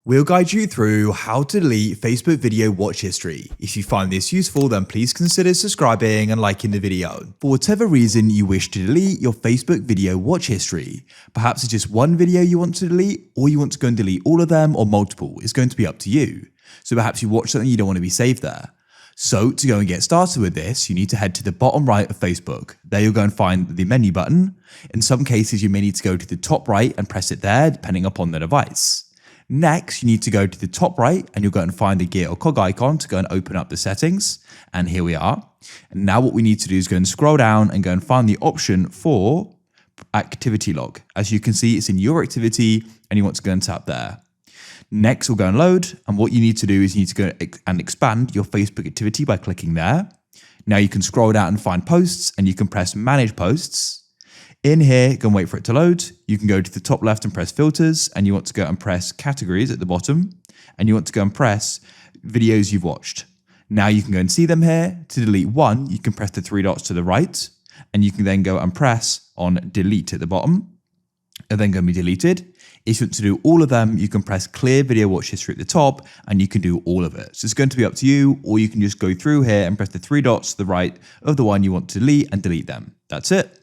We'll guide you through how to delete Facebook video watch history. If you find this useful, then please consider subscribing and liking the video. For whatever reason you wish to delete your Facebook video watch history, perhaps it's just one video you want to delete, or you want to go and delete all of them or multiple, it's going to be up to you. So perhaps you watch something you don't want to be saved there. So to go and get started with this, you need to head to the bottom right of Facebook. There you'll go and find the menu button. In some cases, you may need to go to the top right and press it there, depending upon the device. Next, you need to go to the top right and you'll go and find the gear or cog icon to go and open up the settings. And here we are. And now what we need to do is go and scroll down and go and find the option for activity log. As you can see, it's in your activity and you want to go and tap there. Next, we'll go and load. And what you need to do is you need to go and expand your Facebook activity by clicking there. Now you can scroll down and find posts and you can press manage posts. In here, go and wait for it to load. You can go to the top left and press filters, and you want to go and press categories at the bottom, and you want to go and press videos you've watched. Now you can go and see them here. To delete one, you can press the three dots to the right, and you can then go and press on delete at the bottom, and then going to be deleted. If you want to do all of them, you can press clear video watch history at the top, and you can do all of it. So it's going to be up to you, or you can just go through here and press the three dots to the right of the one you want to delete and delete them. That's it.